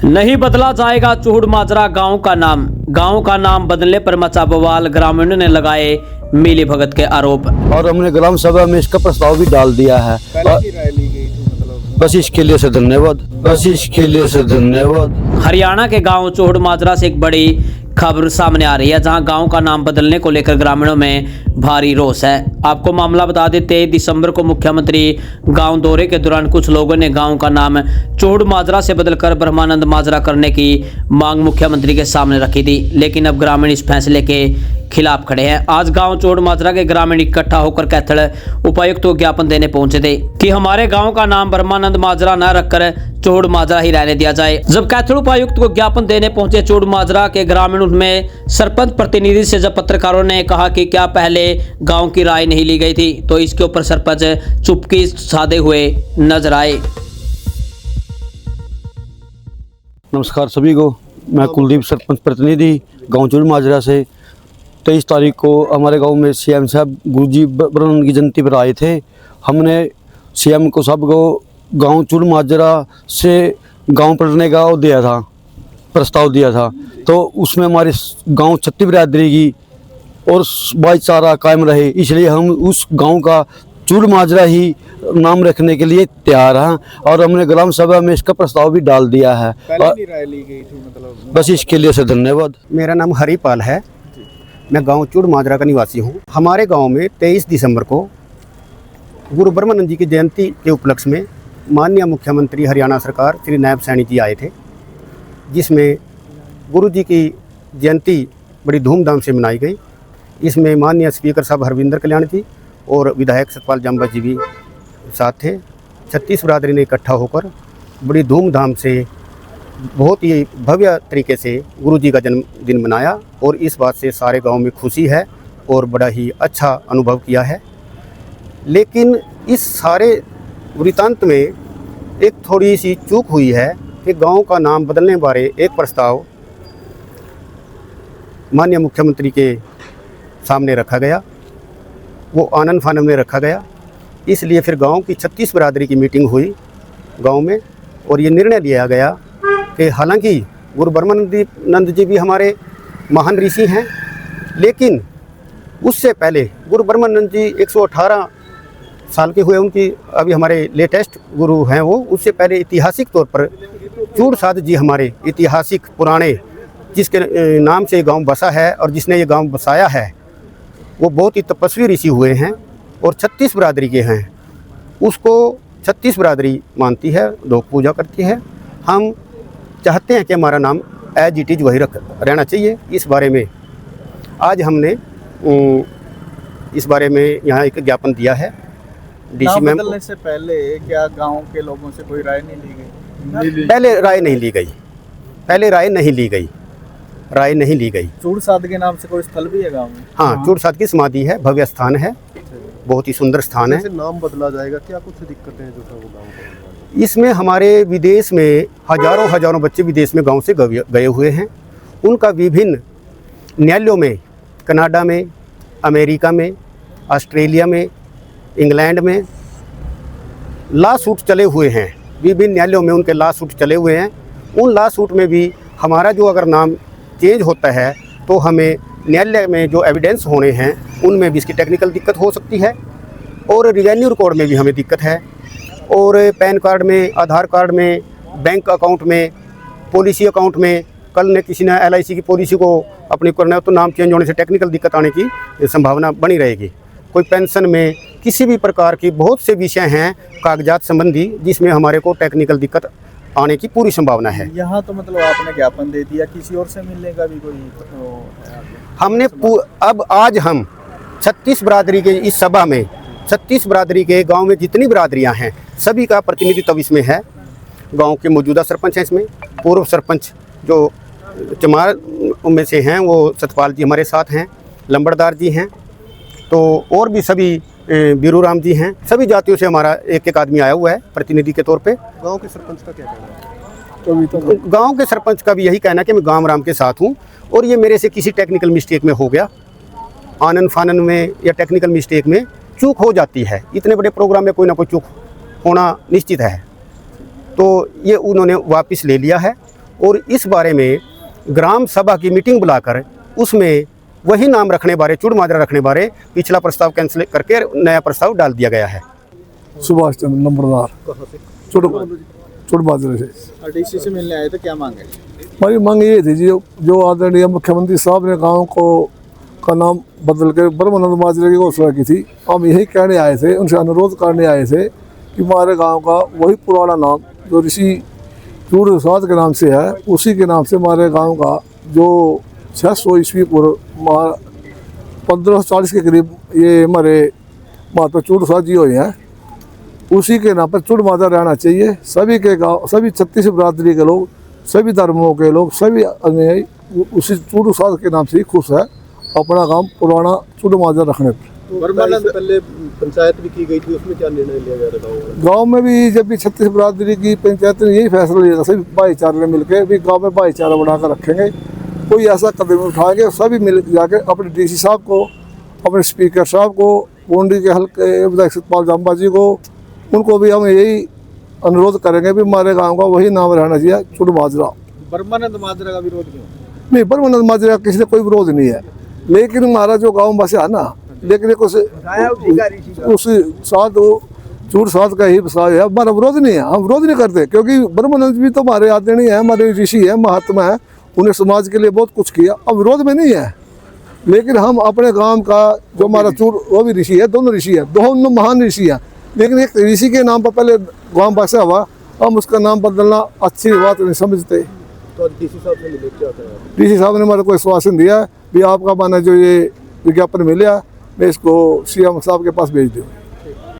नहीं बदला जाएगा चूड़ माजरा गांव का नाम। गांव का नाम बदलने पर मचा बवाल, ग्रामीणों ने लगाए मिली भगत के आरोप। और हमने ग्राम सभा में इसका प्रस्ताव भी डाल दिया है। पहले की राय ली गई थी, मतलब बस इसके लिए से धन्यवाद, बस इसके लिए से धन्यवाद। हरियाणा के गांव चूड़ माजरा से एक बड़ी खबर सामने आ रही है, जहां गांव का नाम बदलने को लेकर ग्रामीणों में भारी रोष है। आपको मामला बता दें, 23 दिसंबर को मुख्यमंत्री गांव दौरे के दौरान कुछ लोगों ने गांव का नाम चूड़ माजरा से बदलकर ब्रह्मानंद माजरा करने की मांग मुख्यमंत्री के सामने रखी थी, लेकिन अब ग्रामीण इस फैसले के खिलाफ खड़े हैं। आज गांव चूड़ माजरा के ग्रामीण इकट्ठा होकर कैथल उपायुक्त को ज्ञापन देने पहुंचे थे कि हमारे गांव का नाम ब्रह्मानंद माजरा न रखकर चूड़ माजरा ही रहने दिया जाए। जब कैथल उपायुक्त को ज्ञापन देने पहुंचे चूड़ माजरा के ग्रामीण, उनमें सरपंच प्रतिनिधि से जब पत्रकारों ने कहा कि क्या पहले गांव की राय नहीं ली गई थी, तो इसके ऊपर सरपंच चुप्पी साधे हुए नजर आए। नमस्कार सभी को, मैं कुलदीप, सरपंच प्रतिनिधि गांव चूड़ माजरा से। 23 तारीख को हमारे गांव में सीएम साहब गुरुजी ब्रह्मानंद की जयंती पर आए थे। हमने सीएम को सबको गांव चूड़ माजरा से गांव पढ़ने का दिया था, प्रस्ताव दिया था। तो उसमें हमारे गांव छत्ती बिरादरी की और भाईचारा कायम रहे, इसलिए हम उस गांव का चूड़ माजरा ही नाम रखने के लिए तैयार हैं। और हमने ग्राम सभा में इसका प्रस्ताव भी डाल दिया है। पहले की राय ली गई थी, मतलब बस इसके लिए से धन्यवाद। मेरा नाम हरिपाल है, मैं गांव चूड़ माजरा का निवासी हूं। हमारे गांव में 23 दिसंबर को गुरु ब्रह्मानंद जी की जयंती के उपलक्ष्य में माननीय मुख्यमंत्री हरियाणा सरकार श्री नायब सैनी जी आए थे, जिसमें गुरु जी की जयंती बड़ी धूमधाम से मनाई गई। इसमें माननीय स्पीकर साहब हरविंदर कल्याण जी और विधायक सतपाल जम्बा जी भी साथ थे। 36 बिरादरी ने इकट्ठा होकर बड़ी धूमधाम से, बहुत ही भव्य तरीके से गुरु जी का जन्मदिन मनाया, और इस बात से सारे गांव में खुशी है और बड़ा ही अच्छा अनुभव किया है। लेकिन इस सारे वृतांत में एक थोड़ी सी चूक हुई है कि गांव का नाम बदलने बारे एक प्रस्ताव माननीय मुख्यमंत्री के सामने रखा गया, वो आनन फानन में रखा गया। इसलिए फिर गांव की 36 बिरादरी की मीटिंग हुई गांव में, और ये निर्णय लिया गया कि हालांकि गुरु ब्रह्मानंद जी भी हमारे महान ऋषि हैं, लेकिन उससे पहले गुरु ब्रह्मानंद जी 118 साल के हुए, उनकी अभी हमारे लेटेस्ट गुरु हैं वो। उससे पहले ऐतिहासिक तौर पर चूड़ साध जी हमारे ऐतिहासिक पुराने, जिसके नाम से ये गांव बसा है और जिसने ये गांव बसाया है, वो बहुत ही तपस्वी ऋषि हुए हैं और 36 बिरादरी के हैं। उसको 36 बिरादरी मानती है, लोग पूजा करती है। हम चाहते हैं कि हमारा नाम एज इट इज़ वही रहना चाहिए। इस बारे में आज हमने इस बारे में यहाँ एक ज्ञापन दिया है डीसी मैम। बदलने से पहले क्या गांव के लोगों से कोई राय नहीं ली गई? पहले राय नहीं ली गई, पहले राय नहीं ली गई, राय नहीं ली गई। चूड़ साध के नाम से कोई स्थल भी है गांव में? हाँ, चूड़ साध की समाधि है, भव्य स्थान है, बहुत ही सुंदर स्थान है। नाम बदला जाएगा, क्या कुछ दिक्कतें हैं जो सब गाँव को? इसमें हमारे विदेश में हजारों बच्चे विदेश में गांव से गए हुए हैं। उनका विभिन्न न्यायालयों में, कनाडा में, अमेरिका में, ऑस्ट्रेलिया में, इंग्लैंड में लॉ सूट चले हुए हैं। विभिन्न न्यायालयों में उनके लॉ सूट चले हुए हैं। उन लॉ सूट में भी हमारा जो अगर नाम चेंज होता है तो हमें न्यायालय में जो एविडेंस होने हैं उनमें भी इसकी टेक्निकल दिक्कत हो सकती है, और रिवेन्यू रिकॉर्ड में भी हमें दिक्कत है, और पैन कार्ड में, आधार कार्ड में, बैंक अकाउंट में, पॉलिसी अकाउंट में। कल ने किसी ने LIC की पॉलिसी को अपनी करना है तो नाम चेंज होने से टेक्निकल दिक्कत आने की संभावना बनी रहेगी। कोई पेंशन में, किसी भी प्रकार की बहुत से विषय हैं कागजात संबंधी, जिसमें हमारे को टेक्निकल दिक्कत आने की पूरी संभावना है। यहाँ तो मतलब आपने ज्ञापन दे दिया, किसी और से मिलने का भी कोई हमने अब आज हम 36 बिरादरी के इस सभा में 36 बिरादरी के गांव में जितनी बिरादरियां हैं सभी का प्रतिनिधित्व इसमें है। गांव के मौजूदा सरपंच हैं, इसमें पूर्व सरपंच जो चमार में से हैं वो सतपाल जी हमारे साथ हैं, लंबड़दार जी हैं, तो और भी सभी बीरू राम जी हैं। सभी जातियों से हमारा एक एक आदमी आया हुआ है प्रतिनिधि के तौर पे। गांव के सरपंच का क्या कहना है? तो गांव के सरपंच का भी यही कहना है कि मैं गांव राम के साथ हूं, और ये मेरे से किसी टेक्निकल मिस्टेक में हो गया, आनन फानन में या टेक्निकल मिस्टेक में चूक हो जाती है। इतने बड़े प्रोग्राम में कोई ना कोई चूक होना निश्चित है। तो ये उन्होंने वापस ले लिया है और इस बारे में ग्राम सभा की मीटिंग बुलाकर उसमें वही नाम रखने बारे, चूड़ माजरा रखने बारे पिछला प्रस्ताव कैंसिल करके नया प्रस्ताव डाल दिया गया है। सुभाष चंद्र नंबरदार चुड़ माजरे से। डीसी से मिलने आए थे, क्या मांगे? हमारी मांग ये थी जो आदरणीय मुख्यमंत्री साहब ने गांव को का नाम बदल कर ब्रह्मानंद माजरे की घोषणा की थी। हम यही कहने आए थे, उनसे अनुरोध करने आए थे कि हमारे गांव का वही पुराना नाम जो ऋषि चूड़ प्रसाद के नाम से है, उसी के नाम से हमारे गांव का जो 600 ईस्वी पूर्व 1540 के करीब ये हमारे महात्मा चूड़ प्रसाद जी हुए हैं, उसी के नाम पर चूड़ माजरा रहना चाहिए। सभी के गाँव, सभी 36 बरादरी के लोग, सभी धर्मों के लोग, सभी अनुयायी उसी चूड़ प्रसाद के नाम से ही खुश है अपना गांव पुराना चूड़ माजरा रखने पर। ब्रह्मानंद से पहले पंचायत भी की गई थी, उसमें क्या निर्णय लिया गया था? गांव में भी जब भी 36 बरादरी की पंचायत ने यही फैसला लिया था, सभी भाईचारे ने मिलकर भी गांव में भाईचारा बनाकर रखेंगे, कोई ऐसा कदम उठाएंगे, सभी मिल जाके अपने डीसी साहब को, अपने स्पीकर साहब को, गोंडी के हल्के विधायक सतपाल जाम्बा जी को, उनको भी हम यही अनुरोध करेंगे भी हमारे गांव का वही नाम रहना चाहिए चूड़ माजरा। ब्रह्मानंद माजरा का विरोध क्यों? नहीं, ब्रह्मानंद माजरा किसी ने कोई विरोध नहीं है, लेकिन हमारा जो गाँव बसे है ना, लेकिन उस साथ वो चूड़ साथ का ही बसा है, हमारा विरोध नहीं है, हम विरोध नहीं करते, क्योंकि ब्रह्मानंद भी तो हमारे आदरणीय है, हमारे ऋषि है, महात्मा है, उन्हें समाज के लिए बहुत कुछ किया, अब विरोध में नहीं है। लेकिन हम अपने गांव का जो हमारा चूड़, वो भी ऋषि है, दोनों ऋषि है, दोनों महान ऋषि है, लेकिन एक ऋषि के नाम पर पहले गांव बसा हुआ, हम उसका नाम बदलना अच्छी बात नहीं समझते। तो डीसी साहब से मिले, क्या कहा? डीसी साहब ने हमारे को आश्वासन दिया भी आपका माना जो ये विज्ञापन मिला, मैं इसको सीएम साहब के पास भेज दूँ।